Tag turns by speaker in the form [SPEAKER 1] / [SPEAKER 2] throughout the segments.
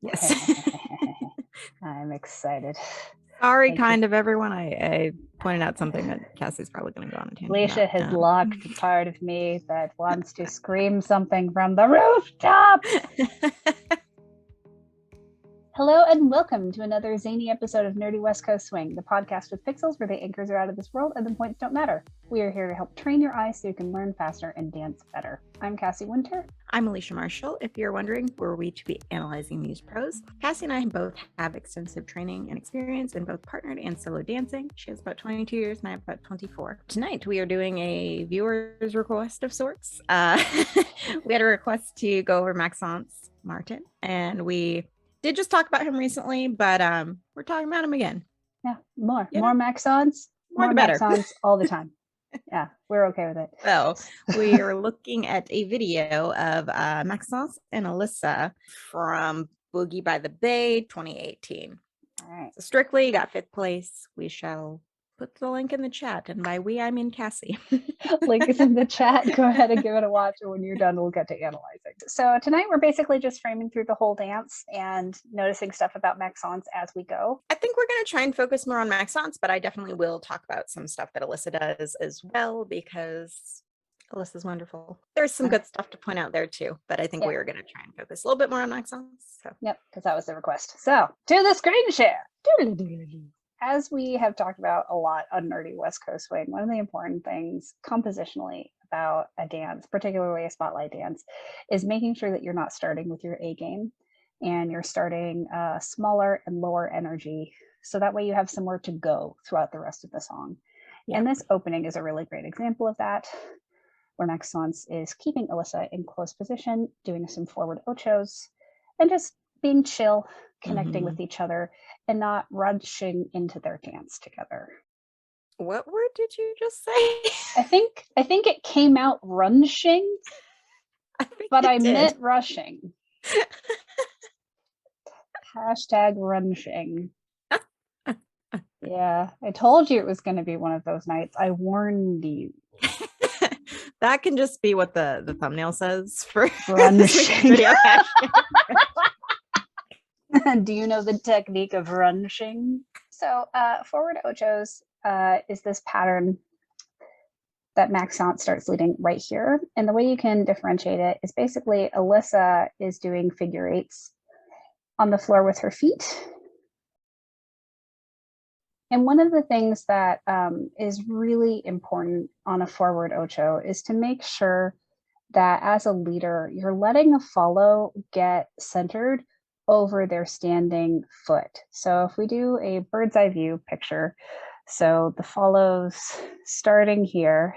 [SPEAKER 1] Yes.
[SPEAKER 2] I'm excited.
[SPEAKER 1] Sorry,
[SPEAKER 2] Thank
[SPEAKER 1] kind
[SPEAKER 2] you.
[SPEAKER 1] of everyone. I pointed out something that Cassie's probably going to go on a tangent
[SPEAKER 2] Alicia
[SPEAKER 1] about.
[SPEAKER 2] has locked a part of me that wants to scream something from the rooftops. Hello and welcome to another zany episode of Nerdy West Coast Swing, the podcast with pixels where the anchors are out of this world and the points don't matter. We are here to help train your eyes so you can learn faster and dance better. I'm Cassie Winter.
[SPEAKER 1] I'm Alicia Marshall. If you're wondering, were we to be analyzing these pros? Cassie and I both have extensive training and experience in both partnered and solo dancing. She has about 22 years and I have about 24. Tonight, we are doing a viewer's request of sorts. We had a request to go over Maxence Martin, and we did just talk about him recently, but we're talking about him again.
[SPEAKER 2] Yeah, more
[SPEAKER 1] You know?
[SPEAKER 2] Maxence.
[SPEAKER 1] More the better.
[SPEAKER 2] Maxence all the time. Yeah, we're okay with it.
[SPEAKER 1] So we are looking at a video of Maxence and Alyssa from Boogie by the Bay 2018.
[SPEAKER 2] All right.
[SPEAKER 1] So Strictly got 5th place. We shall put the link in the chat, and by we I mean Cassie.
[SPEAKER 2] Link is in the chat. Go ahead and give it a watch, and when you're done, we'll get to analyzing. So tonight we're basically just framing through the whole dance and noticing stuff about Maxence as we go.
[SPEAKER 1] I think we're going to try and focus more on Maxence, but I definitely will talk about some stuff that Alyssa does as well, because Alyssa's wonderful. There's some good stuff to point out there too, but I think we are going to try and focus a little bit more on Maxence. So.
[SPEAKER 2] Yep, because that was the request. So to the screen share. As we have talked about a lot on Nerdy West Coast Swing, one of the important things compositionally about a dance, particularly a spotlight dance, is making sure that you're not starting with your A game and you're starting smaller and lower energy. So that way you have somewhere to go throughout the rest of the song. Yeah. And this opening is a really great example of that, where Maxence is keeping Alyssa in close position, doing some forward ochos, and just being chill, connecting with each other, and not rushing into their dance together.
[SPEAKER 1] What word did you just say?
[SPEAKER 2] I think it came out runching, but I meant rushing. Hashtag runching. Yeah, I told you it was going to be one of those nights. I warned you.
[SPEAKER 1] That can just be what the thumbnail says for
[SPEAKER 2] runching. Video. Do you know the technique of runching? So forward ochos is this pattern that Maxence starts leading right here. And the way you can differentiate it is basically Alyssa is doing figure eights on the floor with her feet. And one of the things that is really important on a forward ocho is to make sure that as a leader, you're letting a follow get centered over their standing foot. So if we do a bird's eye view picture, so the follows starting here,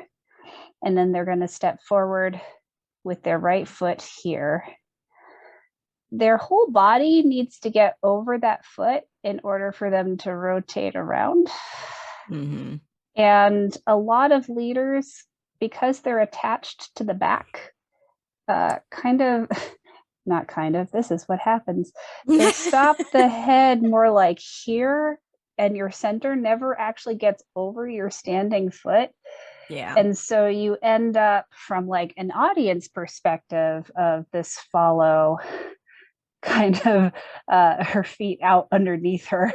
[SPEAKER 2] and then they're going to step forward with their right foot here. Their whole body needs to get over that foot in order for them to rotate around.
[SPEAKER 1] Mm-hmm.
[SPEAKER 2] And a lot of leaders, because they're attached to the back, this is what happens. They stop the head more like here, and your center never actually gets over your standing foot.
[SPEAKER 1] Yeah.
[SPEAKER 2] And so you end up, from like an audience perspective of this follow, kind of her feet out underneath her,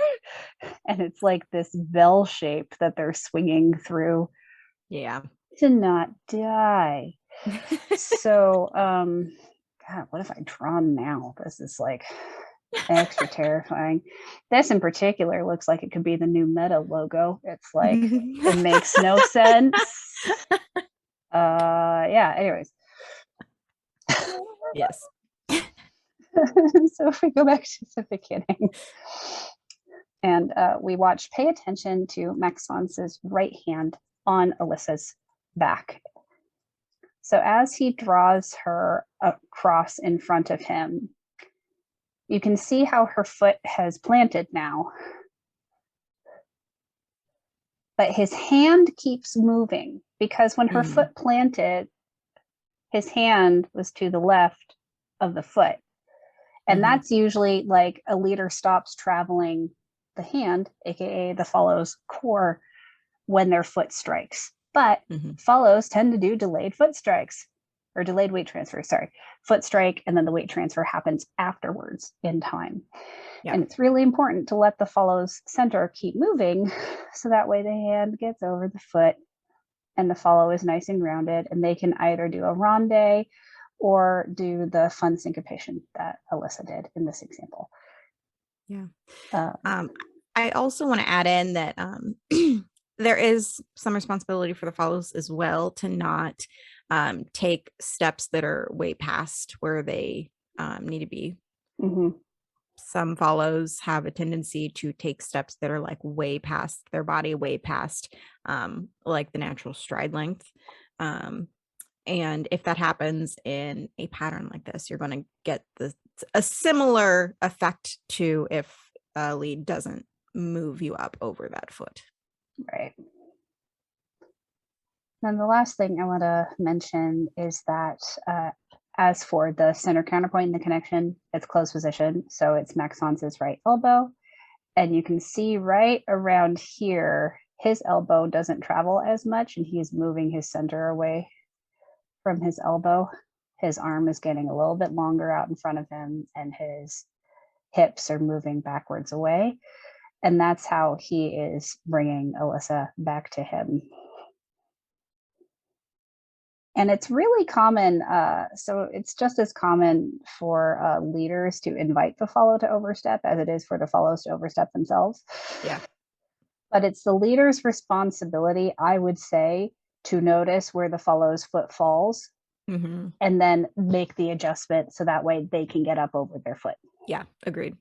[SPEAKER 2] and it's like this bell shape that they're swinging through.
[SPEAKER 1] Yeah.
[SPEAKER 2] To not die. So God, what if I draw now? This is like extra terrifying. This in particular looks like it could be the new Meta logo. It's like it makes no sense. Yeah, anyways.
[SPEAKER 1] Yes.
[SPEAKER 2] So if we go back to the beginning and we watch, pay attention to Maxence's right hand on Alyssa's back. So as he draws her across in front of him, you can see how her foot has planted now. But his hand keeps moving, because when her foot planted, his hand was to the left of the foot. And that's usually like a leader stops traveling the hand, aka the follow's core, when their foot strikes. But follows tend to do delayed foot strikes. or delayed weight transfer, sorry, foot strike, and then the weight transfer happens afterwards in time.
[SPEAKER 1] Yeah.
[SPEAKER 2] And it's really important to let the follow's center keep moving so that way the hand gets over the foot and the follow is nice and grounded, and they can either do a ronde or do the fun syncopation that Alyssa did in this example.
[SPEAKER 1] Yeah. I also want to add in that there is some responsibility for the follows as well to not take steps that are way past where they need to be.
[SPEAKER 2] Mm-hmm.
[SPEAKER 1] Some follows have a tendency to take steps that are like way past their body, way past like the natural stride length. And if that happens in a pattern like this, you're going to get a similar effect to if a lead doesn't move you up over that foot.
[SPEAKER 2] Right. And the last thing I want to mention is that as for the center counterpoint in the connection, it's closed position. So it's Maxence's right elbow. And you can see right around here, his elbow doesn't travel as much and he's moving his center away from his elbow. His arm is getting a little bit longer out in front of him and his hips are moving backwards away. And that's how he is bringing Alyssa back to him. And it's really common, so it's just as common for leaders to invite the follow to overstep as it is for the follows to overstep themselves.
[SPEAKER 1] Yeah.
[SPEAKER 2] But it's the leader's responsibility, I would say, to notice where the follow's foot falls and then make the adjustment so that way they can get up over their foot.
[SPEAKER 1] Yeah, agreed.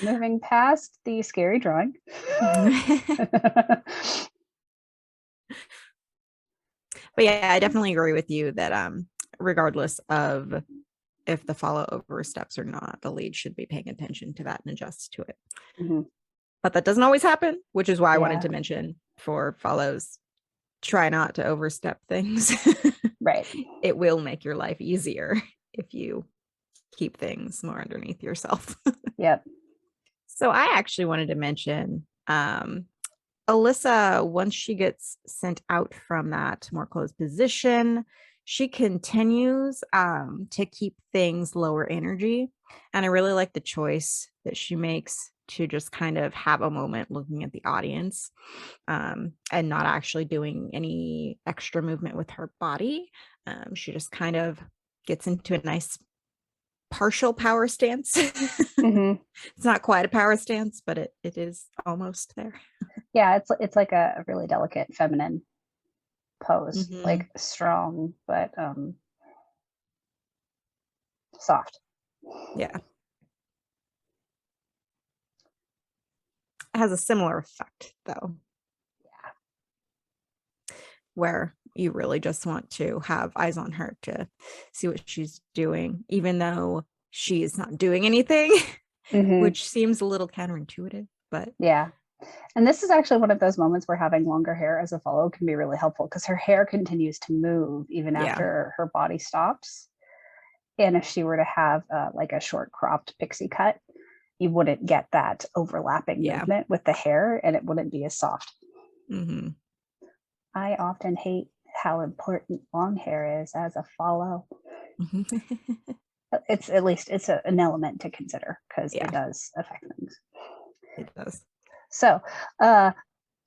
[SPEAKER 2] Moving past the scary drawing.
[SPEAKER 1] But yeah, I definitely agree with you that regardless of if the follow oversteps or not, the lead should be paying attention to that and adjust to it.
[SPEAKER 2] Mm-hmm.
[SPEAKER 1] But that doesn't always happen, which is why I wanted to mention for follows, try not to overstep things.
[SPEAKER 2] Right.
[SPEAKER 1] It will make your life easier if you keep things more underneath yourself.
[SPEAKER 2] Yep.
[SPEAKER 1] So I actually wanted to mention Alyssa, once she gets sent out from that more closed position, she continues to keep things lower energy. And I really like the choice that she makes to just kind of have a moment looking at the audience and not actually doing any extra movement with her body. She just kind of gets into a nice partial power stance.
[SPEAKER 2] Mm-hmm.
[SPEAKER 1] It's not quite a power stance, but it is almost there.
[SPEAKER 2] Yeah, it's like a really delicate feminine pose, like strong but soft.
[SPEAKER 1] Yeah. It has a similar effect though. Yeah. Where you really just want to have eyes on her to see what she's doing, even though she is not doing anything, which seems a little counterintuitive, but
[SPEAKER 2] yeah. And this is actually one of those moments where having longer hair as a follow can be really helpful because her hair continues to move even after her body stops. And if she were to have like a short cropped pixie cut, you wouldn't get that overlapping movement with the hair and it wouldn't be as soft. I often hate how important long hair is as a follow. It's at least it's an element to consider because it does affect things.
[SPEAKER 1] It does.
[SPEAKER 2] So,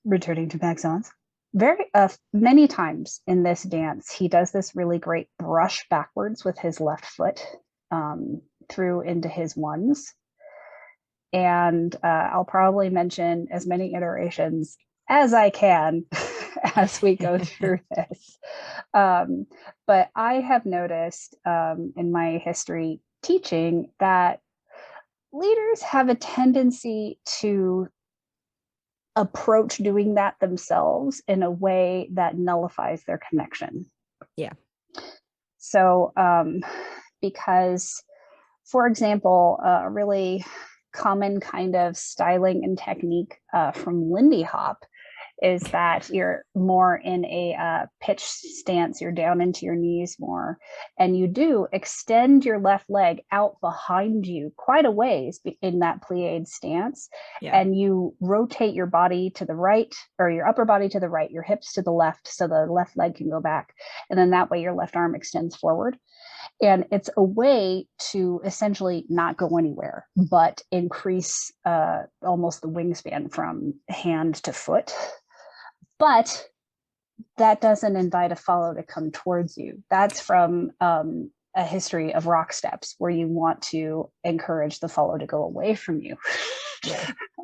[SPEAKER 2] returning to Maxence, very many times in this dance, he does this really great brush backwards with his left foot through into his ones. And I'll probably mention as many iterations as I can as we go through this. But I have noticed in my history teaching that leaders have a tendency to approach doing that themselves in a way that nullifies their connection.
[SPEAKER 1] Yeah.
[SPEAKER 2] So, because, for example, a really common kind of styling and technique from Lindy Hop is that you're more in a pitch stance. You're down into your knees more, and you do extend your left leg out behind you quite a ways in that plied stance.
[SPEAKER 1] Yeah.
[SPEAKER 2] And you rotate your body to the right, or your upper body to the right, your hips to the left, so the left leg can go back. And then that way your left arm extends forward. And it's a way to essentially not go anywhere, but increase almost the wingspan from hand to foot. But that doesn't invite a follow to come towards you. That's from a history of rock steps, where you want to encourage the follow to go away from you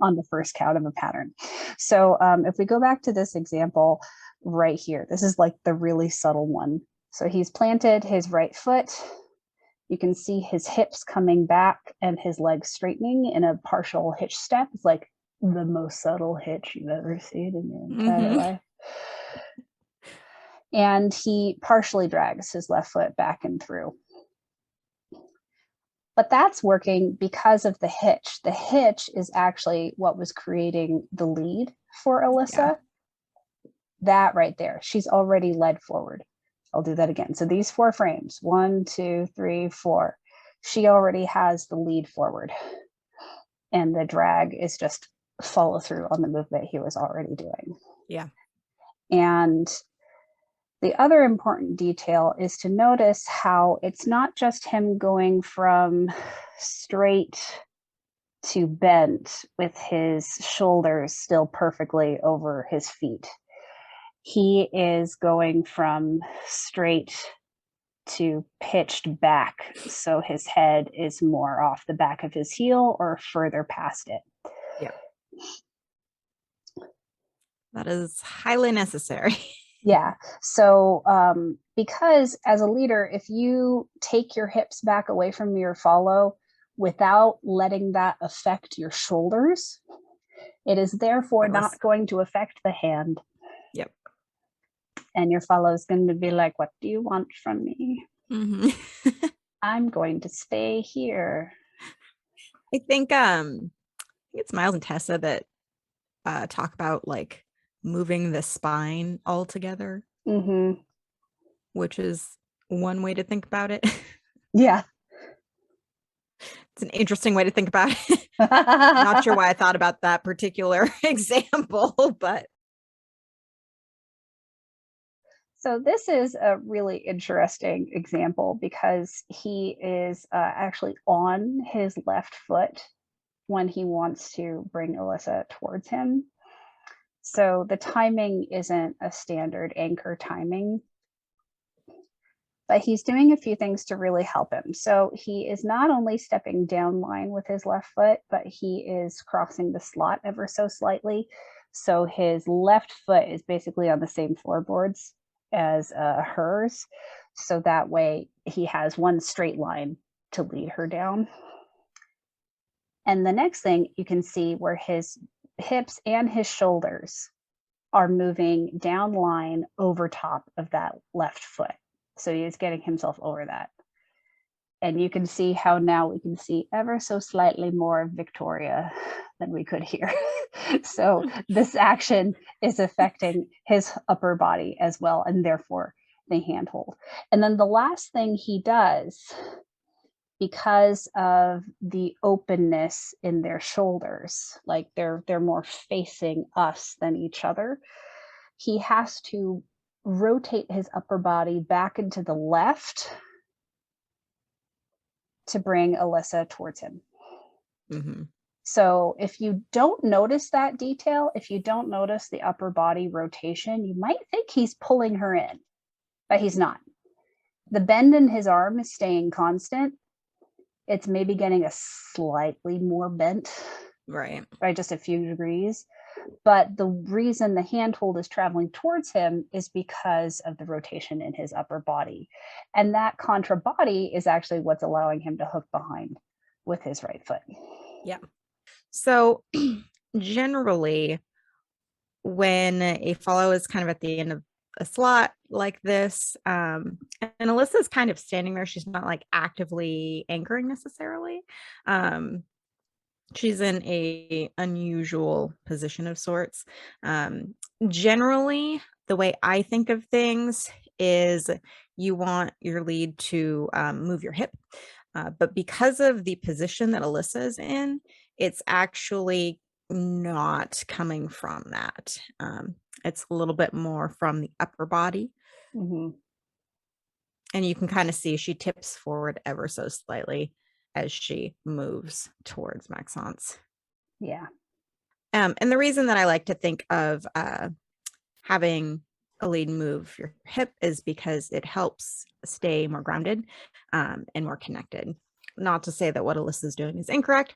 [SPEAKER 2] on the first count of a pattern. So if we go back to this example right here, this is like the really subtle one. So he's planted his right foot. You can see his hips coming back and his legs straightening in a partial hitch step. It's like the most subtle hitch you've ever seen in your entire life. And he partially drags his left foot back and through. But that's working because of the hitch. The hitch is actually what was creating the lead for Alyssa. Yeah. That right there, she's already led forward. I'll do that again. So these 4 frames, 1, 2, 3, 4, she already has the lead forward. And the drag is just follow through on the movement he was already doing.
[SPEAKER 1] Yeah.
[SPEAKER 2] And the other important detail is to notice how it's not just him going from straight to bent with his shoulders still perfectly over his feet. He is going from straight to pitched back, so his head is more off the back of his heel or further past it.
[SPEAKER 1] Yeah. That is highly necessary.
[SPEAKER 2] Yeah. So because as a leader, if you take your hips back away from your follow without letting that affect your shoulders, it is therefore not going to affect the hand.
[SPEAKER 1] Yep.
[SPEAKER 2] And your follow is going to be like, what do you want from me?
[SPEAKER 1] Mm-hmm.
[SPEAKER 2] I'm going to stay here.
[SPEAKER 1] I think it's Miles and Tessa that talk about like moving the spine all together, which is one way to think about it.
[SPEAKER 2] Yeah.
[SPEAKER 1] It's an interesting way to think about it. Not sure why I thought about that particular example, but.
[SPEAKER 2] So this is a really interesting example because he is actually on his left foot when he wants to bring Alyssa towards him. So the timing isn't a standard anchor timing, but he's doing a few things to really help him. So he is not only stepping down line with his left foot, but he is crossing the slot ever so slightly. So his left foot is basically on the same floorboards as hers. So that way he has one straight line to lead her down. And the next thing you can see where his hips and his shoulders are moving down line over top of that left foot. So he is getting himself over that. And you can see how now we can see ever so slightly more of Victoria than we could here. So this action is affecting his upper body as well, and therefore the handhold. And then the last thing he does, because of the openness in their shoulders, like they're more facing us than each other, he has to rotate his upper body back into the left to bring Alyssa towards him. So if you don't notice that detail, if you don't notice the upper body rotation, you might think he's pulling her in, but he's not. The bend in his arm is staying constant. It's maybe getting a slightly more bent,
[SPEAKER 1] right,
[SPEAKER 2] by just a few degrees. But the reason the handhold is traveling towards him is because of the rotation in his upper body. And that contra body is actually what's allowing him to hook behind with his right foot.
[SPEAKER 1] Yeah. So generally, when a follow is kind of at the end of a slot like this, and Alyssa's kind of standing there, she's not like actively anchoring necessarily. She's in a unusual position of sorts. Generally, the way I think of things is you want your lead to move your hip. But because of the position that Alyssa is in, it's actually not coming from that. It's a little bit more from the upper body.
[SPEAKER 2] Mm-hmm.
[SPEAKER 1] And you can kind of see she tips forward ever so slightly as she moves towards Maxence.
[SPEAKER 2] Yeah.
[SPEAKER 1] And the reason that I like to think of having a lead move your hip is because it helps stay more grounded and more connected. Not to say that what Alyssa's doing is incorrect,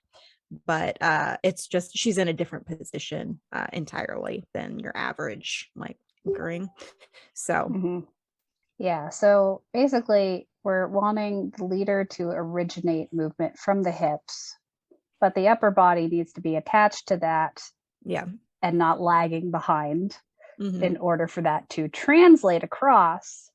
[SPEAKER 1] but it's just she's in a different position entirely than your average like anchoring. So
[SPEAKER 2] Mm-hmm. Yeah. So basically, we're wanting the leader to originate movement from the hips, but the upper body needs to be attached to that
[SPEAKER 1] yeah.
[SPEAKER 2] and not lagging behind
[SPEAKER 1] Mm-hmm.
[SPEAKER 2] in order for that to translate across.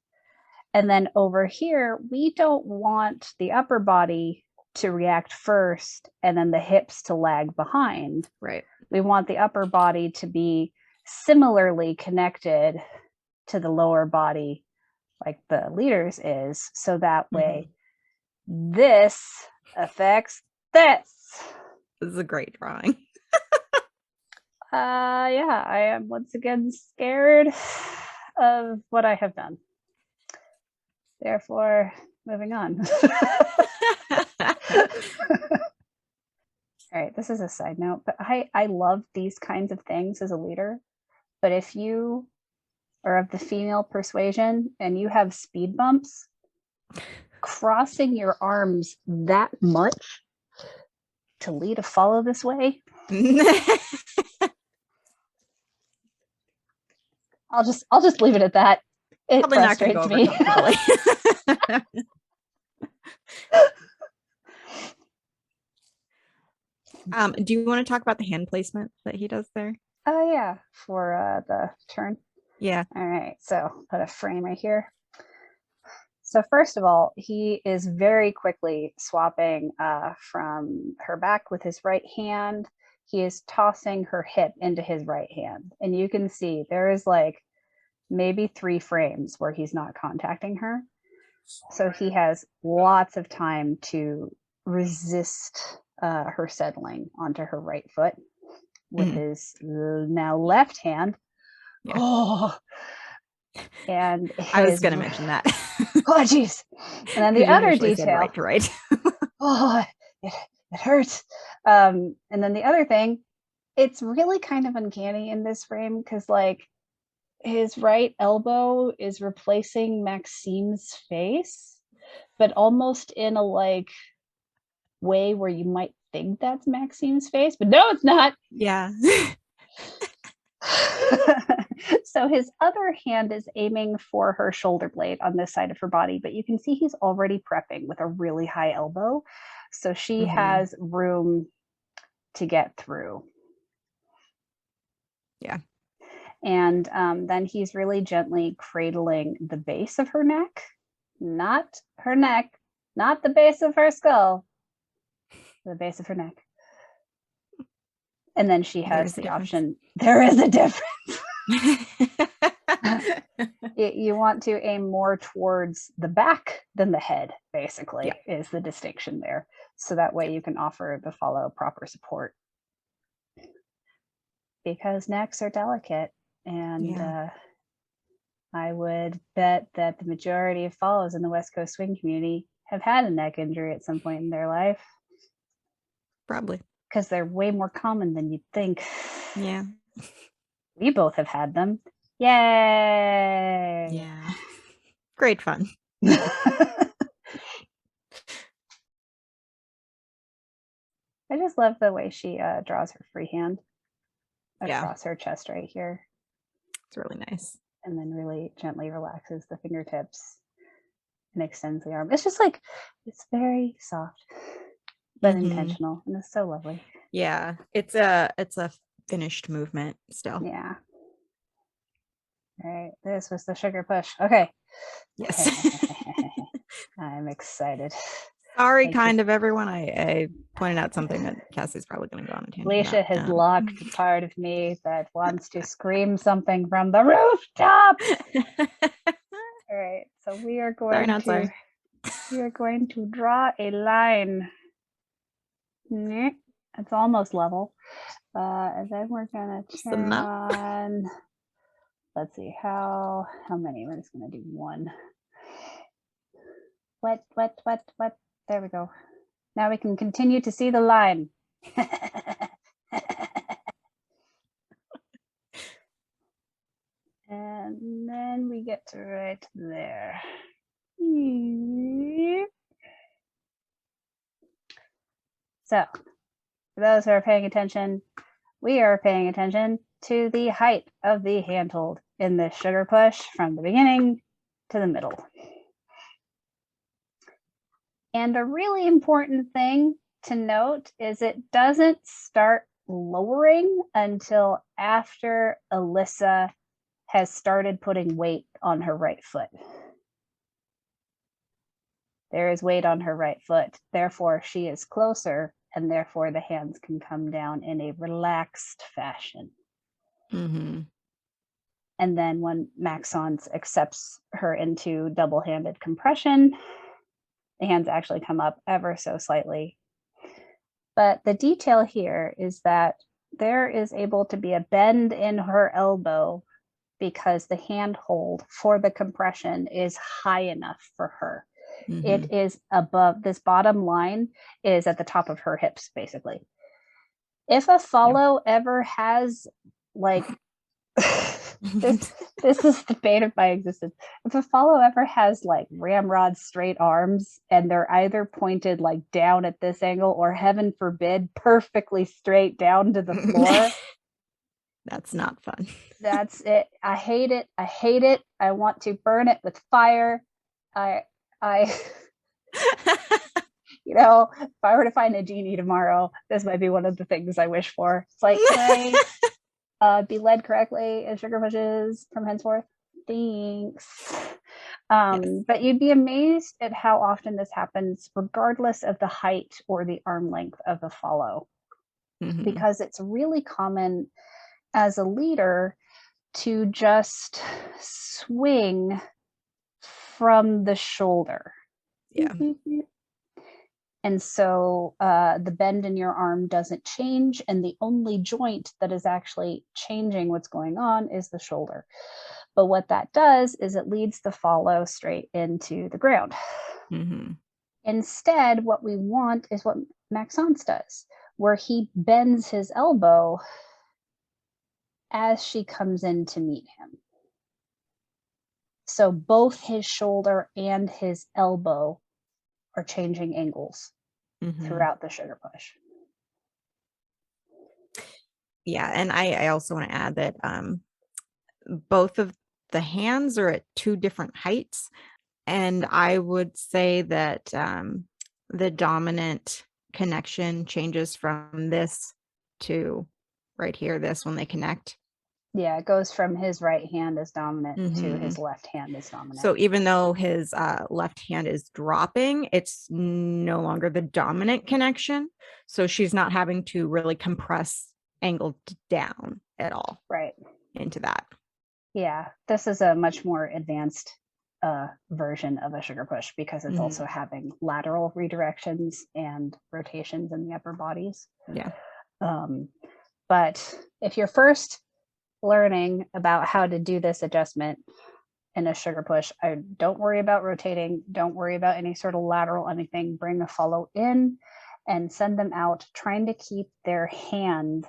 [SPEAKER 2] And then over here, we don't want the upper body to react first and then the hips to lag behind.
[SPEAKER 1] Right.
[SPEAKER 2] We want the upper body to be similarly connected to the lower body, like the leader's is, so that way this affects this.
[SPEAKER 1] This is a great drawing.
[SPEAKER 2] Yeah, I am once again scared of what I have done. Therefore, moving on. All right, this is a side note, but I love these kinds of things as a leader. But if you are of the female persuasion and you have speed bumps, crossing your arms that much to lead a follow this way, I'll just leave it at that. It
[SPEAKER 1] probably not going to
[SPEAKER 2] frustrates
[SPEAKER 1] go over
[SPEAKER 2] me.
[SPEAKER 1] comfortably. Do you want to talk about the hand placement that he does there?
[SPEAKER 2] Oh yeah, for the turn.
[SPEAKER 1] Yeah.
[SPEAKER 2] All right, so put a frame right here. So first of all, he is very quickly swapping from her back with his right hand. He is tossing her hip into his right hand. And you can see there is like maybe 3 frames where he's not contacting her. So he has lots of time to resist her settling onto her right foot with his now left hand.
[SPEAKER 1] Yeah.
[SPEAKER 2] Oh, and
[SPEAKER 1] I was going to mention that.
[SPEAKER 2] Oh, geez. And then the other detail.
[SPEAKER 1] Right.
[SPEAKER 2] Oh, it hurts. And then the other thing, it's really kind of uncanny in this frame because, like, his right elbow is replacing Maxime's face, but almost in a like way where you might think that's Maxime's face, but no, it's not.
[SPEAKER 1] Yeah.
[SPEAKER 2] So his other hand is aiming for her shoulder blade on this side of her body, but you can see he's already prepping with a really high elbow. So she has room to get through.
[SPEAKER 1] Yeah.
[SPEAKER 2] And then he's really gently cradling the base of her neck, not her neck, not the base of her skull, the base of her neck. And then she has the option. There is a difference. You want to aim more towards the back than the head, basically, is the distinction there. So that way you can offer the follow proper support. Because necks are delicate. And I would bet that the majority of follows in the West Coast swing community have had a neck injury at some point in their life.
[SPEAKER 1] Probably.
[SPEAKER 2] Because they're way more common than you'd think.
[SPEAKER 1] Yeah.
[SPEAKER 2] We both have had them. Yay!
[SPEAKER 1] Yeah. Great fun.
[SPEAKER 2] I just love the way she draws her free hand across her chest right here.
[SPEAKER 1] It's really nice.
[SPEAKER 2] And then really gently relaxes the fingertips and extends the arm. It's just like, it's very soft, but intentional. And it's so lovely.
[SPEAKER 1] Yeah. It's a finished movement still.
[SPEAKER 2] Yeah. All right. This was the sugar push. Okay.
[SPEAKER 1] Yes.
[SPEAKER 2] I'm excited.
[SPEAKER 1] Sorry,
[SPEAKER 2] Like
[SPEAKER 1] kind of everyone. I pointed out something that Cassie's probably going to go on a tangent
[SPEAKER 2] Alicia
[SPEAKER 1] about.
[SPEAKER 2] has locked a part of me that wants to scream something from the rooftops. All right, so we are going to draw a line. It's almost level. And then we're gonna turn on. Let's see how many. We're just gonna do one. What? There we go. Now we can continue to see the line. And then we get to right there. So, for those who are paying attention, we are paying attention to the height of the handhold in this sugar push from the beginning to the middle. And a really important thing to note is it doesn't start lowering until after Alyssa has started putting weight on her right foot. There is weight on her right foot, therefore she is closer, and therefore the hands can come down in a relaxed fashion.
[SPEAKER 1] Mm-hmm.
[SPEAKER 2] And then when Maxence accepts her into double-handed compression, the hands actually come up ever so slightly. But the detail here is that there is able to be a bend in her elbow because the handhold for the compression is high enough for her. Mm-hmm. It is above, this bottom line is at the top of her hips, basically. If a follow ever has like this is the bane of my existence. If a follow ever has like ramrod straight arms and they're either pointed like down at this angle or, heaven forbid, perfectly straight down to the floor,
[SPEAKER 1] that's not fun.
[SPEAKER 2] That's it. I hate it. I want to burn it with fire. I you know, if I were to find a genie tomorrow, this might be one of the things I wish for. It's like, can I be led correctly in sugar pushes from henceforth? Thanks. Yes. But you'd be amazed at how often this happens, regardless of the height or the arm length of the follow, because it's really common as a leader to just swing from the shoulder.
[SPEAKER 1] Yeah.
[SPEAKER 2] And so the bend in your arm doesn't change, and the only joint that is actually changing what's going on is the shoulder. But what that does is it leads the follow straight into the ground. Mm-hmm. Instead, what we want is what Maxence does, where he bends his elbow as she comes in to meet him. So both his shoulder and his elbow are changing angles throughout the sugar push.
[SPEAKER 1] Yeah, and I also want to add that both of the hands are at two different heights, and I would say that the dominant connection changes from this to right here, this, when they connect.
[SPEAKER 2] Yeah, it goes from his right hand as dominant to his left hand as dominant.
[SPEAKER 1] So even though his left hand is dropping, it's no longer the dominant connection. So she's not having to really compress angled down at all.
[SPEAKER 2] Right.
[SPEAKER 1] Into that.
[SPEAKER 2] Yeah, this is a much more advanced version of a sugar push because it's also having lateral redirections and rotations in the upper bodies.
[SPEAKER 1] Yeah.
[SPEAKER 2] But if you're first learning about how to do this adjustment in a sugar push, don't worry about rotating. Don't worry about any sort of lateral anything. Bring a follow in and send them out, trying to keep their hand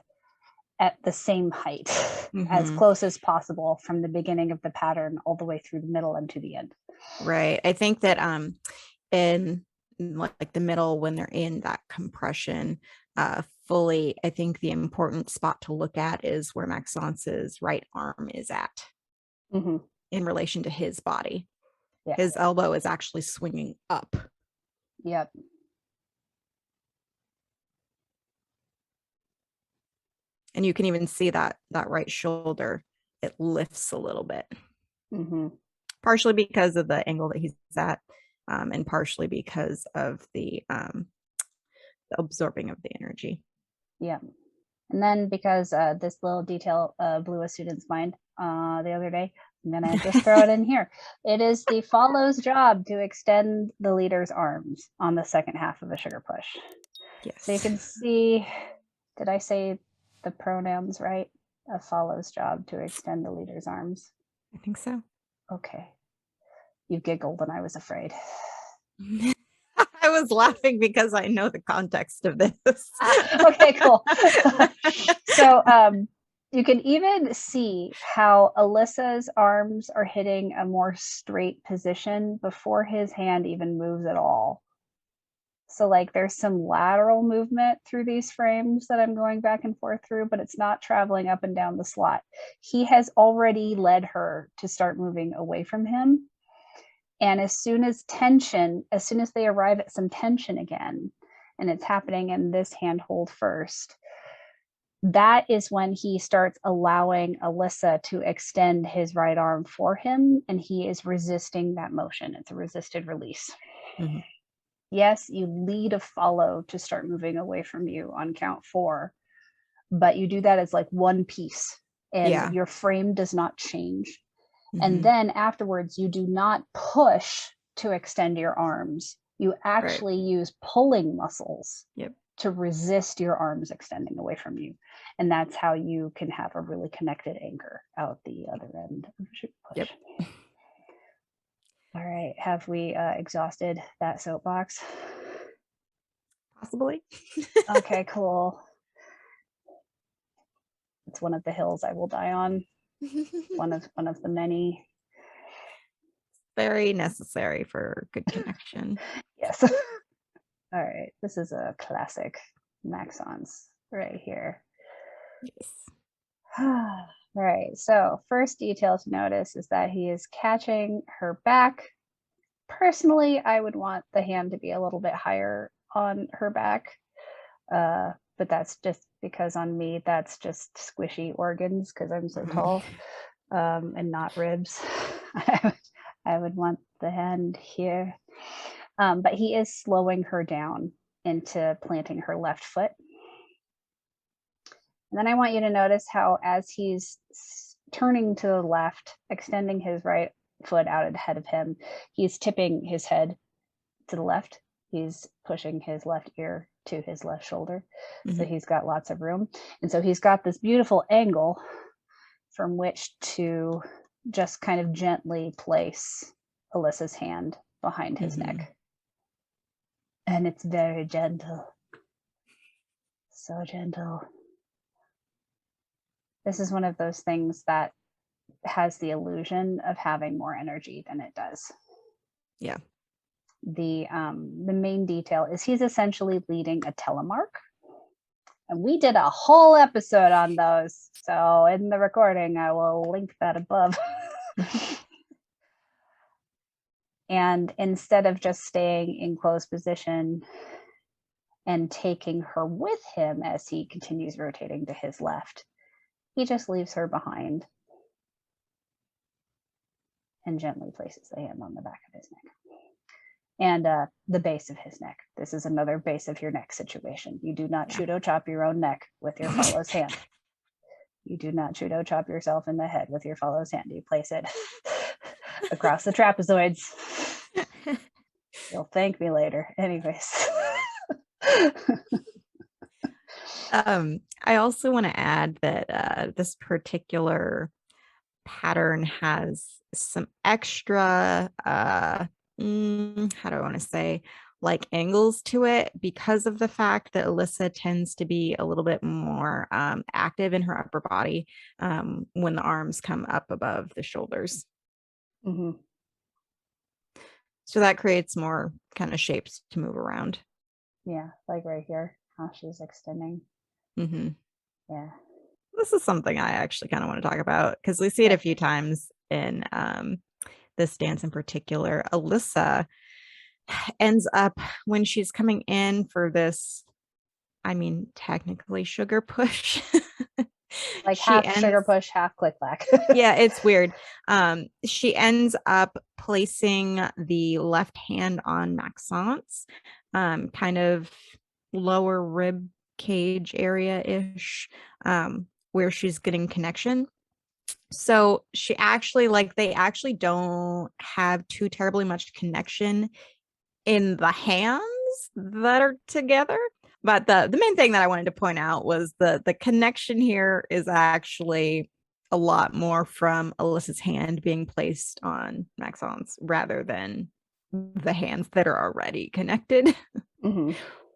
[SPEAKER 2] at the same height as close as possible from the beginning of the pattern all the way through the middle and to the end.
[SPEAKER 1] Right. I think that in like the middle, when they're in that compression fully, I think the important spot to look at is where Maxence's right arm is at in relation to his body. Yeah. His elbow is actually swinging up.
[SPEAKER 2] Yep.
[SPEAKER 1] And you can even see that right shoulder, it lifts a little bit. Partially because of the angle that he's at. and partially because of the absorbing of the energy.
[SPEAKER 2] Yeah. And then because this little detail blew a student's mind the other day, I'm going to just throw it in here. It is the follow's job to extend the leader's arms on the second half of a sugar push.
[SPEAKER 1] Yes.
[SPEAKER 2] So you can see, did I say the pronouns right? A follow's job to extend the leader's arms.
[SPEAKER 1] I think so.
[SPEAKER 2] Okay. You giggled and I was afraid.
[SPEAKER 1] I was laughing because I know the context of this.
[SPEAKER 2] Okay, cool. So you can even see how Alyssa's arms are hitting a more straight position before his hand even moves at all. So like there's some lateral movement through these frames that I'm going back and forth through, but it's not traveling up and down the slot. He has already led her to start moving away from him. And as soon as they arrive at some tension again, and it's happening in this handhold first, that is when he starts allowing Alyssa to extend his right arm for him, and he is resisting that motion. It's a resisted release. Mm-hmm. Yes, you lead a follow to start moving away from you on count 4, but you do that as like one piece, and your frame does not change. And then afterwards, you do not push to extend your arms. You actually use pulling muscles to resist your arms extending away from you. And that's how you can have a really connected anchor out the other end of a sugar push. Yep. All right. Have we exhausted that soapbox?
[SPEAKER 1] Possibly.
[SPEAKER 2] Okay, cool. It's one of the hills I will die on. one of the many.
[SPEAKER 1] Very necessary for good connection.
[SPEAKER 2] Yes. All right. This is a classic Maxence right here.
[SPEAKER 1] Yes.
[SPEAKER 2] All right. So first detail to notice is that he is catching her back. Personally, I would want the hand to be a little bit higher on her back. But that's just because on me, that's just squishy organs because I'm so tall and not ribs. I would want the hand here. But he is slowing her down into planting her left foot. And then I want you to notice how as he's turning to the left, extending his right foot out ahead of him, he's tipping his head to the left. He's pushing his left ear to his left shoulder. So he's got lots of room. And so he's got this beautiful angle from which to just kind of gently place Alyssa's hand behind his neck. And it's very gentle. So gentle. This is one of those things that has the illusion of having more energy than it does.
[SPEAKER 1] Yeah.
[SPEAKER 2] The main detail is he's essentially leading a telemark. And we did a whole episode on those. So in the recording, I will link that above. And instead of just staying in close position and taking her with him as he continues rotating to his left, he just leaves her behind and gently places the hand on the back of his neck. And the base of his neck. This is another base of your neck situation. You do not judo chop your own neck with your follow's hand. You do not judo chop yourself in the head with your follow's hand. You place it across the trapezoids. You'll thank me later. Anyways.
[SPEAKER 1] I also want to add that this particular pattern has some extra how do I want to say, like angles to it because of the fact that Alyssa tends to be a little bit more active in her upper body when the arms come up above the shoulders. So that creates more kind of shapes to move around.
[SPEAKER 2] Yeah, like right here, how she's extending. Yeah.
[SPEAKER 1] This is something I actually kind of want to talk about because we see it a few times in this dance in particular. Alyssa ends up when she's coming in for this, I mean, technically sugar push.
[SPEAKER 2] Like half sugar push, half click clack.
[SPEAKER 1] Yeah, it's weird. She ends up placing the left hand on Maxence, kind of lower rib cage area ish, where she's getting connection. So she actually, like, they actually don't have too terribly much connection in the hands that are together. But the main thing that I wanted to point out was the connection here is actually a lot more from Alyssa's hand being placed on Maxence rather than the hands that are already connected,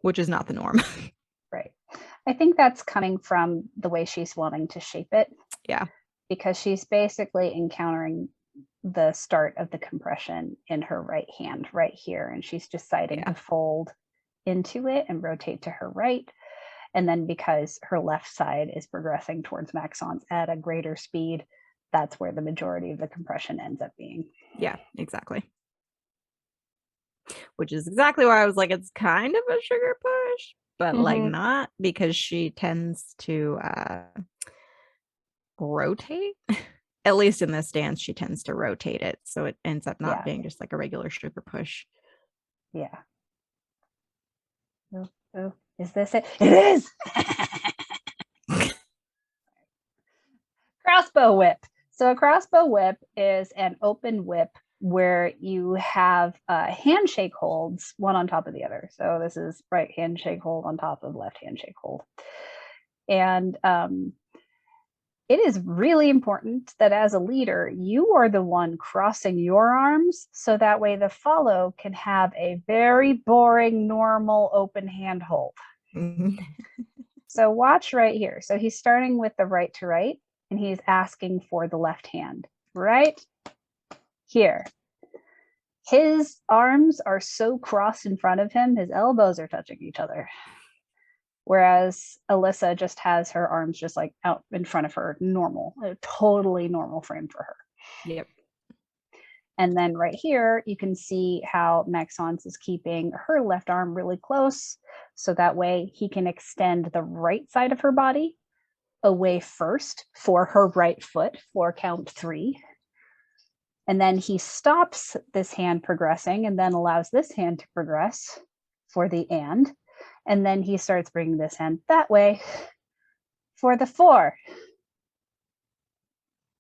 [SPEAKER 1] which is not the norm.
[SPEAKER 2] Right. I think that's coming from the way she's wanting to shape it.
[SPEAKER 1] Yeah.
[SPEAKER 2] Because she's basically encountering the start of the compression in her right hand right here. And she's deciding to fold into it and rotate to her right. And then because her left side is progressing towards Maxence at a greater speed, that's where the majority of the compression ends up being.
[SPEAKER 1] Yeah, exactly. Which is exactly why I was like, it's kind of a sugar push, but like not, because she tends to rotate. At least in this dance, she tends to rotate it. So it ends up not being just like a regular sugar push.
[SPEAKER 2] Yeah. Oh, is this it? It is! Crossbow whip. So a crossbow whip is an open whip where you have handshake holds, one on top of the other. So this is right handshake hold on top of left handshake hold. And it is really important that as a leader, you are the one crossing your arms, so that way the follow can have a very boring, normal, open hand hold. So watch right here. So he's starting with the right to right, and he's asking for the left hand. Right here. His arms are so crossed in front of him, his elbows are touching each other. Whereas Alyssa just has her arms just like out in front of her, normal, a totally normal frame for her.
[SPEAKER 1] Yep.
[SPEAKER 2] And then right here, you can see how Maxence is keeping her left arm really close. So that way he can extend the right side of her body away first for her right foot for count 3. And then he stops this hand progressing and then allows this hand to progress for the and. And then he starts bringing this hand that way for the 4.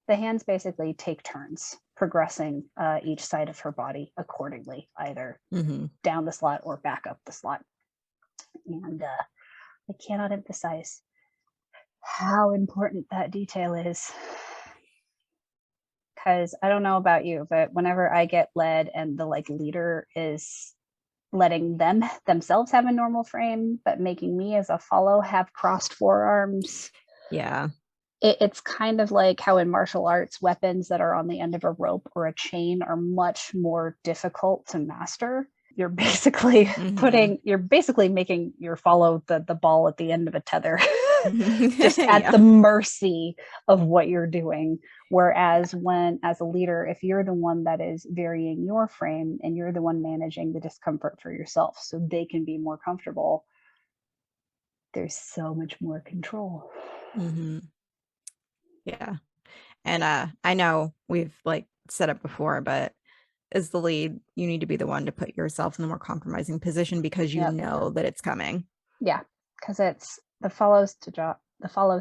[SPEAKER 2] The hands basically take turns progressing each side of her body accordingly, either down the slot or back up the slot. And I cannot emphasize how important that detail is. Because I don't know about you, but whenever I get led and the leader is letting themselves have a normal frame, but making me as a follow have crossed forearms.
[SPEAKER 1] Yeah.
[SPEAKER 2] It's kind of like how in martial arts, weapons that are on the end of a rope or a chain are much more difficult to master. You're basically you're basically making your follow the ball at the end of a tether, just at the mercy of what you're doing. Whereas when, as a leader, if you're the one that is varying your frame and you're the one managing the discomfort for yourself so they can be more comfortable, there's so much more control.
[SPEAKER 1] Yeah. And I know we've said it before, but as the lead, you need to be the one to put yourself in the more compromising position because you know that it's coming.
[SPEAKER 2] Yeah, because it's the follow's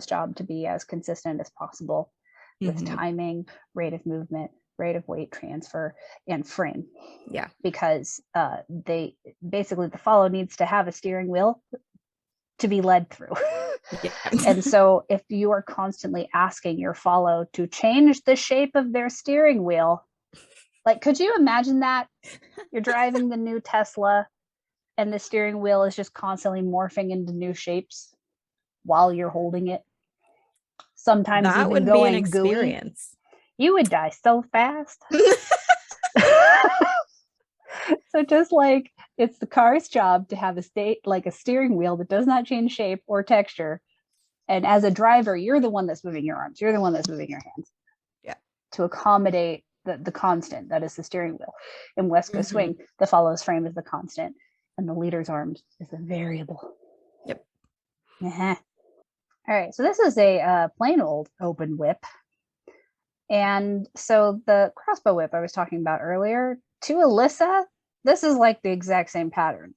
[SPEAKER 2] job to be as consistent as possible with timing, rate of movement, rate of weight transfer, and frame.
[SPEAKER 1] Yeah.
[SPEAKER 2] Because the follow needs to have a steering wheel to be led through. And so if you are constantly asking your follow to change the shape of their steering wheel, could you imagine that? You're driving the new Tesla and the steering wheel is just constantly morphing into new shapes while you're holding it. Sometimes
[SPEAKER 1] that
[SPEAKER 2] even
[SPEAKER 1] would
[SPEAKER 2] going
[SPEAKER 1] be an experience.
[SPEAKER 2] Gooey. You would die so fast. So just like it's the car's job to have a steering wheel that does not change shape or texture. And as a driver, you're the one that's moving your arms. You're the one that's moving your hands.
[SPEAKER 1] Yeah.
[SPEAKER 2] To accommodate the constant that is the steering wheel. In West Coast Swing, the follow's frame is the constant and the leader's arms is the variable.
[SPEAKER 1] Yep.
[SPEAKER 2] All right. So this is a plain old open whip. And so the crossbow whip I was talking about earlier, to Alyssa, this is like the exact same pattern.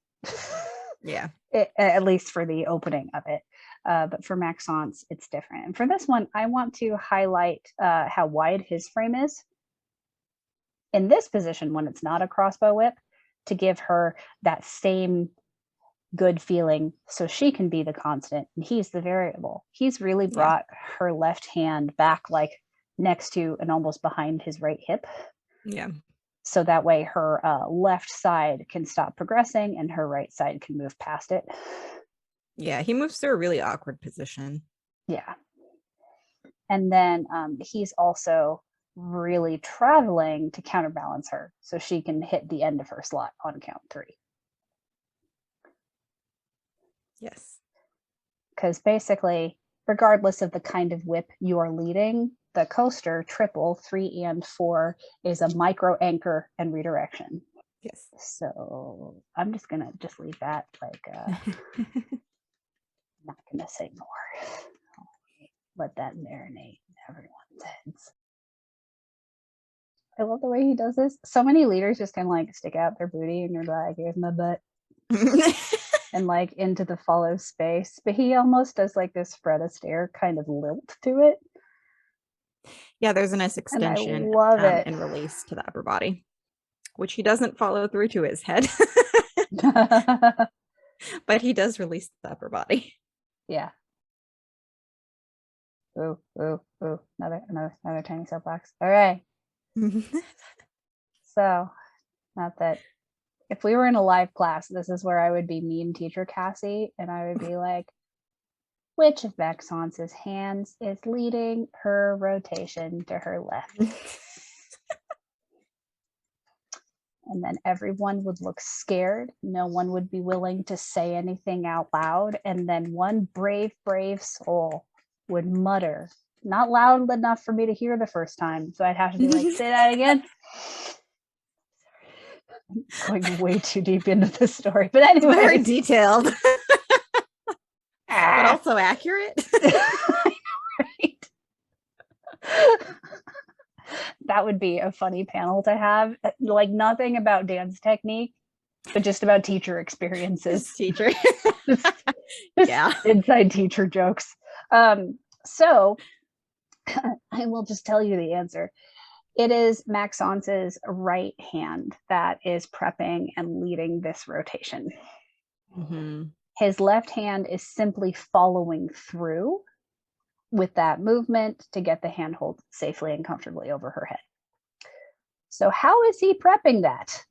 [SPEAKER 1] Yeah.
[SPEAKER 2] At least for the opening of it. But for Maxence, it's different. And for this one, I want to highlight how wide his frame is. In this position, when it's not a crossbow whip, to give her that same good feeling so she can be the constant and he's the variable. He's really brought her left hand back like next to and almost behind his right hip.
[SPEAKER 1] Yeah.
[SPEAKER 2] So that way her left side can stop progressing and her right side can move past it.
[SPEAKER 1] Yeah, he moves through a really awkward position.
[SPEAKER 2] Yeah. And then he's also really traveling to counterbalance her so she can hit the end of her slot on count 3.
[SPEAKER 1] Yes.
[SPEAKER 2] Because basically, regardless of the kind of whip you are leading, the coaster triple 3 and 4 is a micro anchor and redirection.
[SPEAKER 1] Yes.
[SPEAKER 2] So I'm just gonna leave that like not gonna say more. Let that marinate in everyone's heads. I love the way he does this. So many leaders just kind of like stick out their booty and you're like, here's my butt. And like into the follow space. But he almost does like this Fred Astaire kind of lilt to it.
[SPEAKER 1] Yeah, there's a nice extension
[SPEAKER 2] and I love it.
[SPEAKER 1] And release to the upper body, which he doesn't follow through to his head. But he does release the upper body.
[SPEAKER 2] Yeah. Ooh, ooh, ooh. Another tiny soapbox. All right. So, not that if we were in a live class, this is where I would be mean teacher Cassie, and I would be like, which of Maxence's hands is leading her rotation to her left? And then everyone would look scared. No one would be willing to say anything out loud. And then one brave, brave soul would mutter, not loud enough for me to hear the first time. So I'd have to be like, say that again. I'm going way too deep into this story. But anyway.
[SPEAKER 1] Very detailed. But also accurate.
[SPEAKER 2] Right? That would be a funny panel to have. Like nothing about dance technique, but just about teacher experiences.
[SPEAKER 1] Teacher. Yeah.
[SPEAKER 2] Inside teacher jokes. So I will just tell you the answer. It is Maxence's right hand that is prepping and leading this rotation.
[SPEAKER 1] Mm-hmm.
[SPEAKER 2] His left hand is simply following through with that movement to get the handhold safely and comfortably over her head. So how is he prepping that?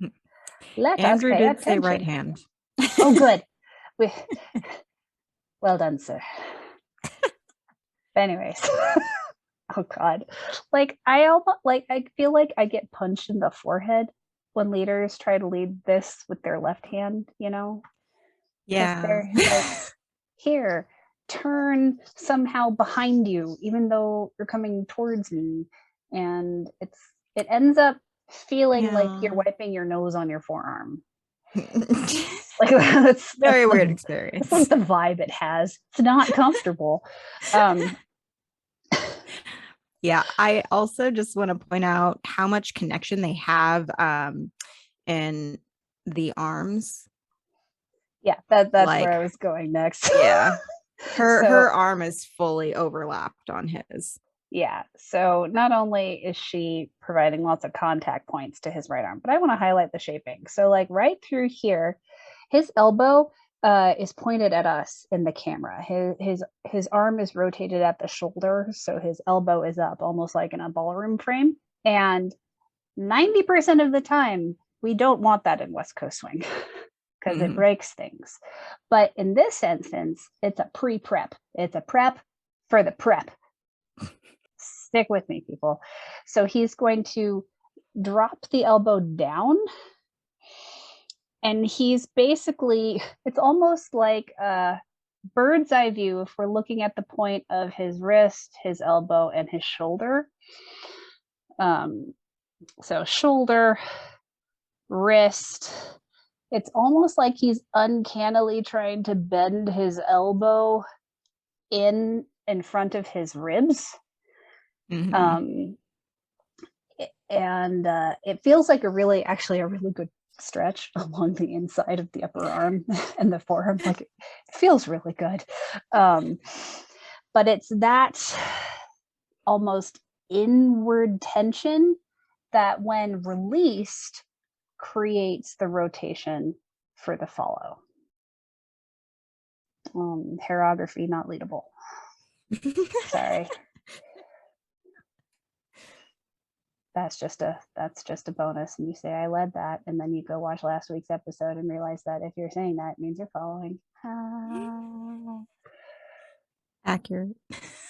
[SPEAKER 2] Let
[SPEAKER 1] Andrew
[SPEAKER 2] us pay
[SPEAKER 1] did
[SPEAKER 2] attention.
[SPEAKER 1] say right hand.
[SPEAKER 2] Oh, good. Well done, sir. Anyways. Oh God. Like I feel like I get punched in the forehead when leaders try to lead this with their left hand, you know?
[SPEAKER 1] Yeah.
[SPEAKER 2] They're like, here, turn somehow behind you, even though you're coming towards me. And it ends up feeling like you're wiping your nose on your forearm. Like that's
[SPEAKER 1] very weird experience.
[SPEAKER 2] That's like the vibe it has. It's not comfortable.
[SPEAKER 1] Yeah, I also just want to point out how much connection they have in the arms.
[SPEAKER 2] Yeah, that's like, where I was going next.
[SPEAKER 1] Yeah. Her arm is fully overlapped on his.
[SPEAKER 2] Yeah. So not only is she providing lots of contact points to his right arm, but I want to highlight the shaping. So like right through here, his elbow is pointed at us in the camera. His arm is rotated at the shoulder, so his elbow is up, almost like in a ballroom frame. And 90% of the time, we don't want that in West Coast swing because it breaks things. But in this instance, it's a pre-prep. It's a prep for the prep. Stick with me, people. So he's going to drop the elbow down. And he's basically, it's almost like a bird's eye view if we're looking at the point of his wrist, his elbow, and his shoulder. So shoulder, wrist. It's almost like he's uncannily trying to bend his elbow in front of his ribs. And it feels like a really good stretch along the inside of the upper arm and the forearm. Like it feels really good. But it's that almost inward tension that when released creates the rotation for the follow. Hairography not leadable. Sorry. That's just a bonus. And you say I led that, and then you go watch last week's episode and realize that if you're saying that, it means you're following.
[SPEAKER 1] Accurate.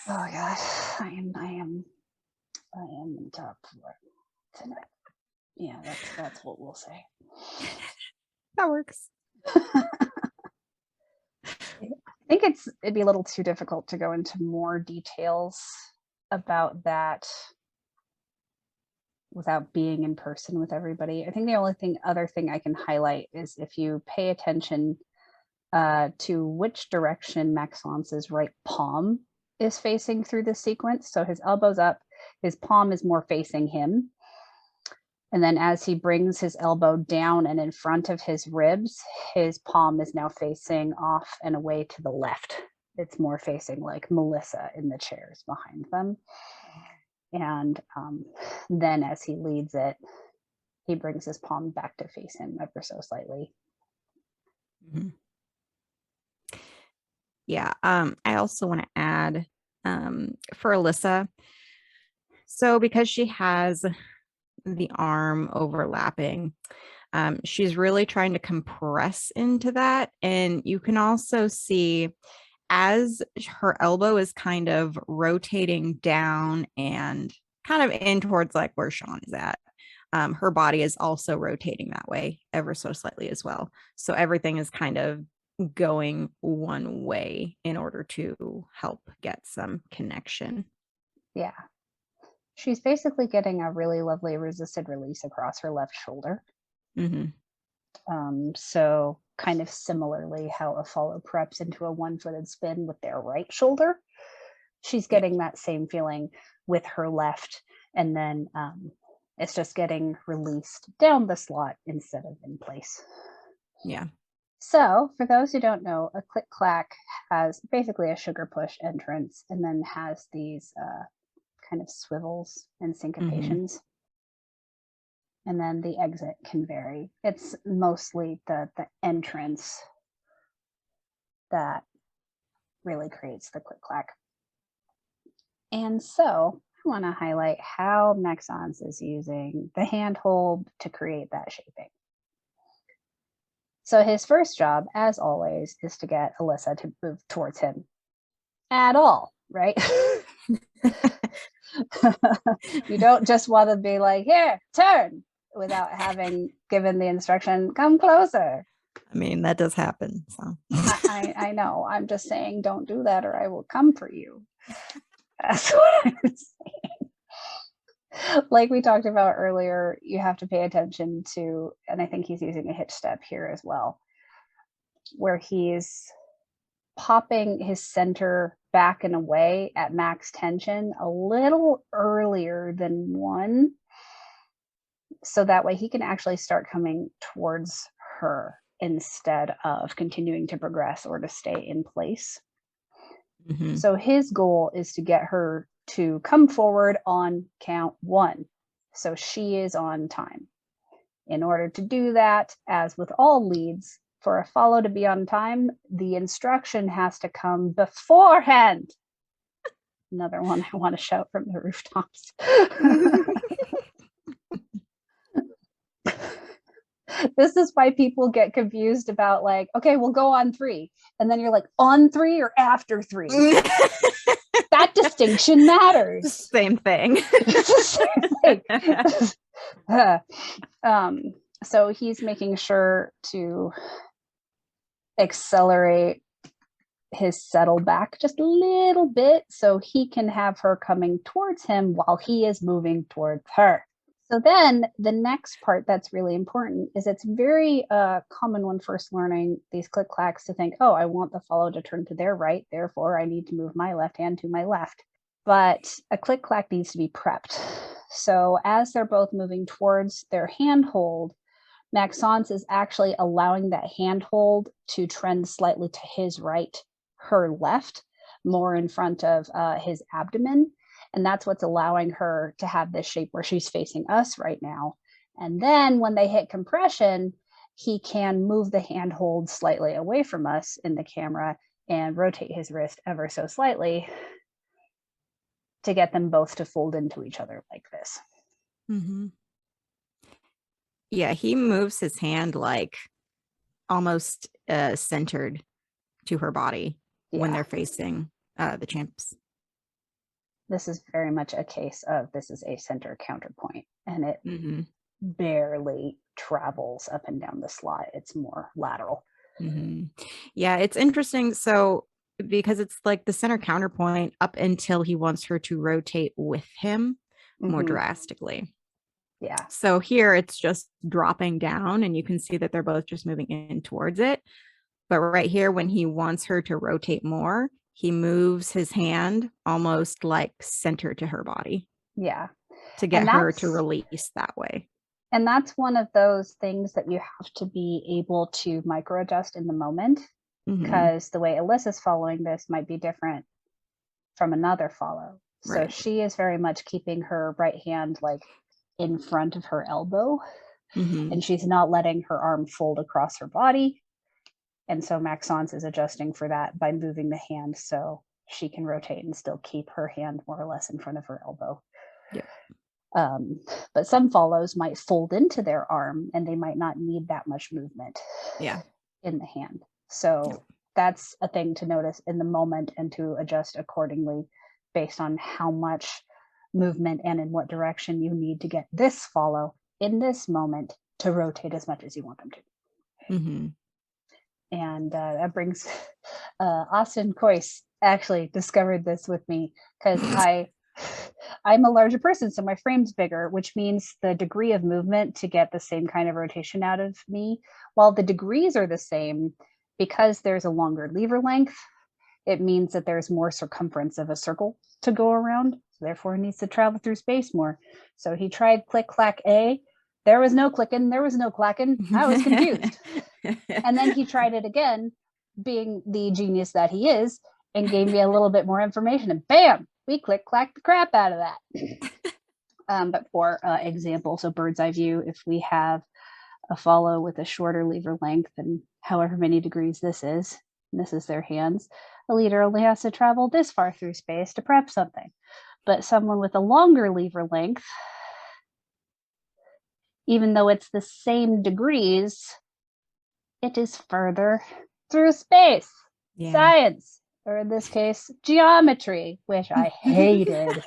[SPEAKER 2] Oh god, I am in top floor tonight. Yeah, that's what we'll say.
[SPEAKER 1] That works.
[SPEAKER 2] I think it'd be a little too difficult to go into more details about that without being in person with everybody. I think the only other thing I can highlight is if you pay attention to which direction Maxence's right palm is facing through the sequence. So his elbow's up, his palm is more facing him. And then as he brings his elbow down and in front of his ribs, his palm is now facing off and away to the left. It's more facing like Melissa in the chairs behind them. And then as he leads it, he brings his palm back to face him ever so slightly.
[SPEAKER 1] Mm-hmm. Yeah. I also want to add for Alyssa. So because she has the arm overlapping, she's really trying to compress into that. And you can also see as her elbow is kind of rotating down and kind of in towards like where Sean is at, her body is also rotating that way ever so slightly as well. So everything is kind of going one way in order to help get some connection.
[SPEAKER 2] Yeah. She's basically getting a really lovely resisted release across her left shoulder.
[SPEAKER 1] Mm-hmm.
[SPEAKER 2] So kind of similarly how a follow preps into a one-footed spin with their right shoulder. She's getting that same feeling with her left. And then it's just getting released down the slot instead of in place.
[SPEAKER 1] Yeah.
[SPEAKER 2] So for those who don't know, a click clack has basically a sugar push entrance and then has these kind of swivels and syncopations. Mm-hmm. And then the exit can vary. It's mostly the entrance that really creates the click clack. And so I want to highlight how Maxence is using the handhold to create that shaping. So his first job, as always, is to get Alyssa to move towards him at all, right? You don't just want to be like, here, turn, without having given the instruction, come closer.
[SPEAKER 1] I mean, that does happen. So
[SPEAKER 2] I know. I'm just saying, don't do that or I will come for you. That's what I'm saying. Like we talked about earlier, you have to pay attention to, and I think he's using a hitch step here as well, where he's popping his center back and away at max tension a little earlier than 1. So that way he can actually start coming towards her instead of continuing to progress or to stay in place. Mm-hmm. So his goal is to get her to come forward on count 1. So she is on time. In order to do that, as with all leads, for a follow to be on time, the instruction has to come beforehand. Another one I want to shout from the rooftops. This is why people get confused about like, okay, we'll go on 3. And then you're like, on 3 or after 3? That distinction matters.
[SPEAKER 1] Same thing.
[SPEAKER 2] It's the same thing. So he's making sure to accelerate his settle back just a little bit so he can have her coming towards him while he is moving towards her. So then the next part that's really important is it's very common when first learning these click clacks to think, oh, I want the follow to turn to their right, therefore I need to move my left hand to my left. But a click clack needs to be prepped. So as they're both moving towards their handhold, Maxence is actually allowing that handhold to trend slightly to his right, her left, more in front of his abdomen. And that's what's allowing her to have this shape where she's facing us right now. And then when they hit compression, he can move the handhold slightly away from us in the camera and rotate his wrist ever so slightly to get them both to fold into each other like this.
[SPEAKER 1] Mm-hmm. Yeah, he moves his hand like almost centered to her body when they're facing the champs.
[SPEAKER 2] This is very much a case of this is a center counterpoint, and it
[SPEAKER 1] Mm-hmm.
[SPEAKER 2] barely travels up and down the slot. It's more lateral.
[SPEAKER 1] Mm-hmm. Yeah, it's interesting. So because it's like the center counterpoint up until he wants her to rotate with him more drastically.
[SPEAKER 2] Yeah.
[SPEAKER 1] So here it's just dropping down and you can see that they're both just moving in towards it. But right here, when he wants her to rotate more, he moves his hand almost like center to her body.
[SPEAKER 2] Yeah.
[SPEAKER 1] To get her to release that way.
[SPEAKER 2] And that's one of those things that you have to be able to micro adjust in the moment, because the way Alyssa's following this might be different from another follow. So she is very much keeping her right hand like in front of her elbow, and she's not letting her arm fold across her body. And so Maxence is adjusting for that by moving the hand so she can rotate and still keep her hand more or less in front of her elbow.
[SPEAKER 1] Yep.
[SPEAKER 2] But some follows might fold into their arm and they might not need that much movement in the hand. So that's a thing to notice in the moment and to adjust accordingly based on how much movement and in what direction you need to get this follow in this moment to rotate as much as you want them to. And that brings Austin Coyce actually discovered this with me because I'm a larger person, so my frame's bigger, which means the degree of movement to get the same kind of rotation out of me, while the degrees are the same, because there's a longer lever length, it means that there's more circumference of a circle to go around, so therefore it needs to travel through space more. So he tried click, clack, A. There was no clicking, there was no clacking. I was confused. And then he tried it again, being the genius that he is, and gave me a little bit more information, and bam, we click clack the crap out of that. But for example, so bird's eye view, if we have a follow with a shorter lever length and however many degrees this is, and this is their hands, a leader only has to travel this far through space to prep something. But someone with a longer lever length, even though it's the same degrees, it is further through space. Science, or in this case, geometry, which I hated.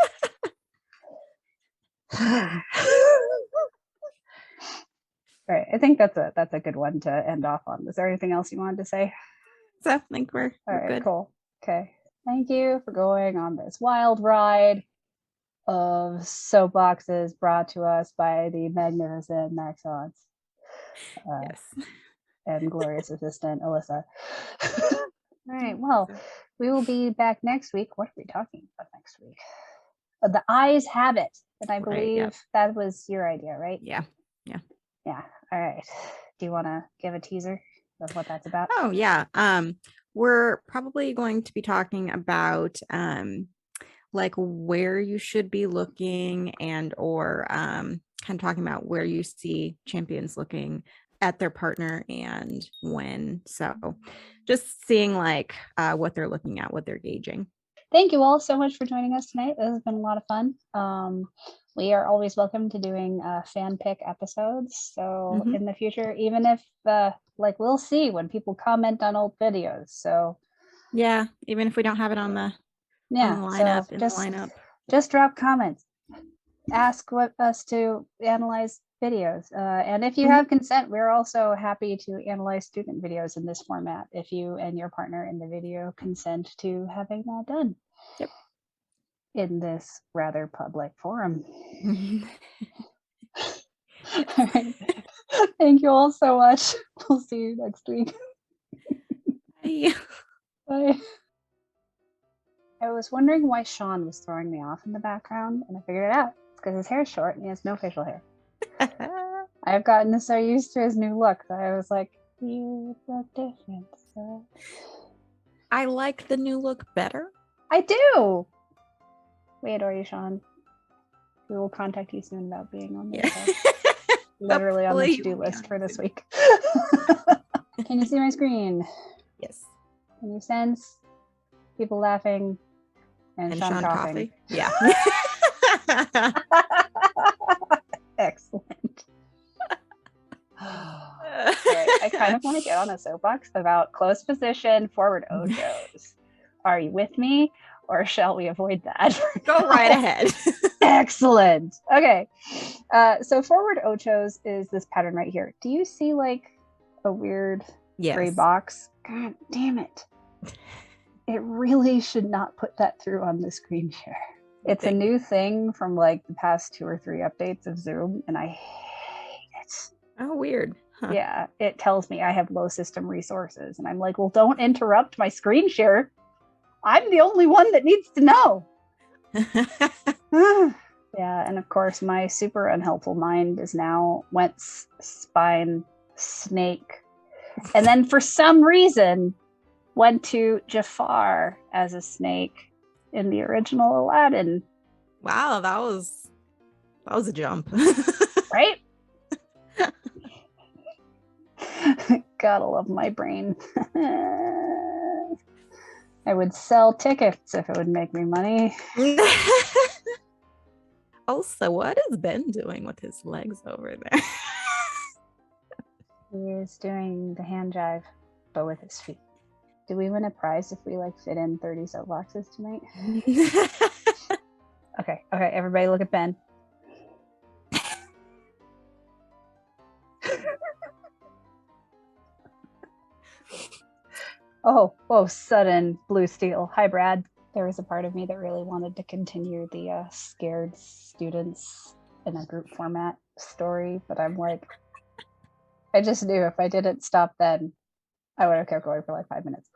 [SPEAKER 2] Right, I think that's a good one to end off on. Was there anything else you wanted to say?
[SPEAKER 1] So I think we're good.
[SPEAKER 2] Cool. Okay. Thank you for going on this wild ride of soapboxes brought to us by the magnificent Maxence.
[SPEAKER 1] Yes.
[SPEAKER 2] And glorious assistant, Alyssa. All right. Well, we will be back next week. What are we talking about next week? The Eyes Have It. And I believe that was your idea, right?
[SPEAKER 1] Yeah.
[SPEAKER 2] All right. Do you want to give a teaser of what that's about?
[SPEAKER 1] Oh, yeah. We're probably going to be talking about like where you should be looking and or kind of talking about where you see champions looking at their partner and when. So just seeing like what they're looking at, what they're gauging.
[SPEAKER 2] Thank you all so much for joining us tonight. This has been a lot of fun. We are always welcome to doing fan pick episodes. So in the future, even if like we'll see when people comment on old videos. So
[SPEAKER 1] yeah, even if we don't have it on the lineup,
[SPEAKER 2] so just drop comments. Ask us to analyze videos. And if you have consent, we're also happy to analyze student videos in this format if you and your partner in the video consent to having that done.
[SPEAKER 1] Yep.
[SPEAKER 2] In this rather public forum. All right. Thank you all so much. We'll see you next week.
[SPEAKER 1] Bye.
[SPEAKER 2] Bye. I was wondering why Sean was throwing me off in the background, and I figured it out. because his hair is short and he has no facial hair. I have gotten so used to his new look that I was like, you look different. So.
[SPEAKER 1] I like the new look better.
[SPEAKER 2] I do. We adore you, Sean. We will contact you soon about being on the show. Literally on the to-do list for this week. Can you see my screen?
[SPEAKER 1] Yes.
[SPEAKER 2] Can you sense people laughing and Sean coughing?
[SPEAKER 1] Yeah.
[SPEAKER 2] Excellent. Okay, I kind of want to get on a soapbox about close position forward ochos. Are you with me, or shall we avoid that?
[SPEAKER 1] Go right ahead.
[SPEAKER 2] Excellent. Okay, so forward ochos is this pattern right here. Do you see like a weird gray box? God damn it. It really should not put that through on the screen share. It's a new thing from like the past 2 or 3 updates of Zoom, and I hate it.
[SPEAKER 1] Oh, weird. Huh.
[SPEAKER 2] Yeah, it tells me I have low system resources, and I'm like, well, don't interrupt my screen share. I'm the only one that needs to know. Yeah, and of course, my super unhelpful mind is now Wentz, spine, snake, and then for some reason went to Jafar as a snake in the original Aladdin.
[SPEAKER 1] Wow, that was a jump.
[SPEAKER 2] Right? Gotta love my brain. I would sell tickets if it would make me money.
[SPEAKER 1] Also, what is Ben doing with his legs over there?
[SPEAKER 2] He is doing the hand jive, but with his feet. Do we win a prize if we like fit in 30 soapboxes tonight? Okay, everybody look at Ben. Oh, whoa, sudden blue steel. Hi, Brad. There was a part of me that really wanted to continue the scared students in a group format story, but I'm like, I just knew if I didn't stop then, I would have kept going for like 5 minutes.